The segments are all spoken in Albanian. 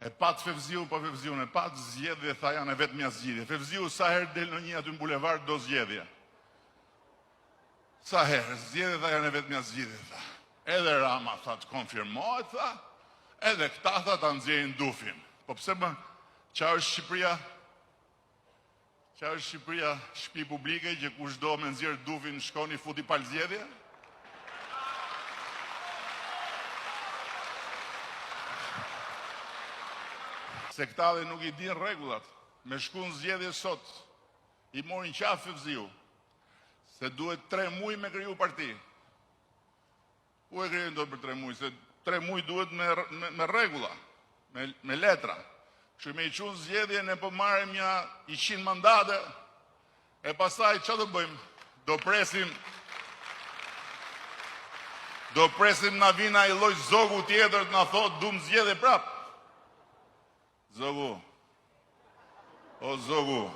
E pat Fevziu, po Fevziu e pat zgjedhje, tha janë e vetmja zgjedhje. Fevziu sa herë del në një aty në bulevard do zgjedhje. Sa herë, zgjedhje tha janë e vetmja zgjedhje, tha. Edhe Rama tha të konfirmohet, tha, edhe këta tha të nxjerrin dufin. Po pse më, qa është Shqipëria? Qa është Shqipëria, shtëpi publike që kushdo me nxjerr dufin shkoni futi pal zgjedhje? Se këta dhe nuk i din rregullat. Me shku në zgjedhje sot, i morin qafë Fevziu, se duhet 3 muaj me kriju parti. Ku e krijojnë do për 3 muaj? Se 3 muaj duhet me rregulla, me letra. Kështu me i qunë zgjedhje, ne po marrim ja 100 mandate, e pastaj që do bëjmë? Do presim na vina i lloj zogu tjetër të na thotë dum zgjedhje prap. Zogu. O zogu.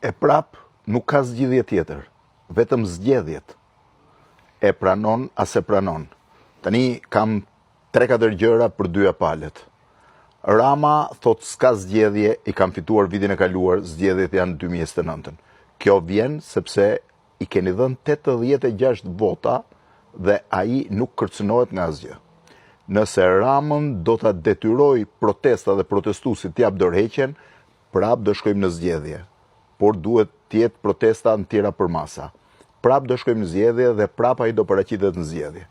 E prap nuk ka zgjidhje tjetër, vetëm zgjedhjet. E pranon as e pranon. Tani kam 3-4 gjëra për 2 palet. Rama thot s'ka zgjedhje, i kam fituar vitin e kaluar, zgjedhjet janë 2029. Kjo vjen sepse i keni dhënë 86 vota dhe ai nuk kërcënohet nga asgjë. Nëse Ramën do ta detyroj protesta dhe protestuesit t'jap dorëheqjen, prap do shkojmë në zgjedhje. Por duhet t'jetë protesta në tjera për masa. Prap do shkojmë në zgjedhje dhe prap ai do paraqitet në zgjedhje.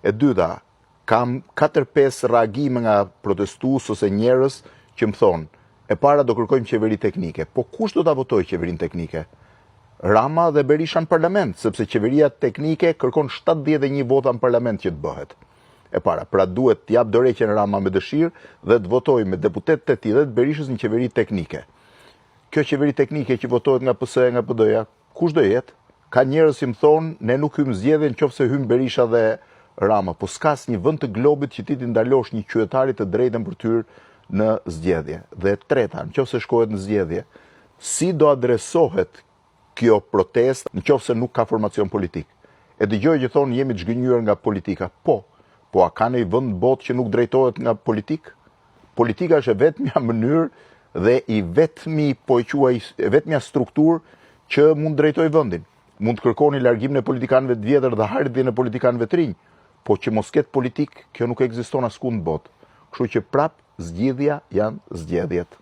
E dyta, kam 4-5 reagime nga protestues ose njerëz që më thonë, e para do kërkojmë qeveri teknike. Po kush do ta votojë qeverin teknike? Rama dhe Berisha në parlament, sepse qeveria teknike kërkon 71 vota në parlament që të bëhet. E para, pra duhet t'jap dorëheqjen Rama me dëshirë dhe të votojë me deputetët e tij dhe të Berishës në qeveri teknike. Kjo qeveri teknike që votohet nga PS-ja, nga PD-ja, kush do jetë? Ka njerëz që më thonë, ne nuk hym zgjedhje nëse hym Berisha dhe Rama, po s'ka asnjë vend të globit që ti t'i ndalosh një qytetari të drejtën për tyr në zgjedhje. Dhe treta, nëse shkohet në zgjedhje, si do adresohet kjo protestë nëse nuk ka formacion politik? E dëgjoj që thonë jemi të zhgënjur nga politika. Po a ka një vend botë që nuk drejtohet nga politik? Politika është e vetmja mënyrë dhe i vetmja strukturë që mund drejtoj vendin. Mund të kërkoni largimin e politikanëve të vjetër dhe hardhjen e politikanëve të rinj, po që mos ketë politik, kjo nuk ekziston askund në botë. Kështu që prap zgjidhja janë zgjedhjet.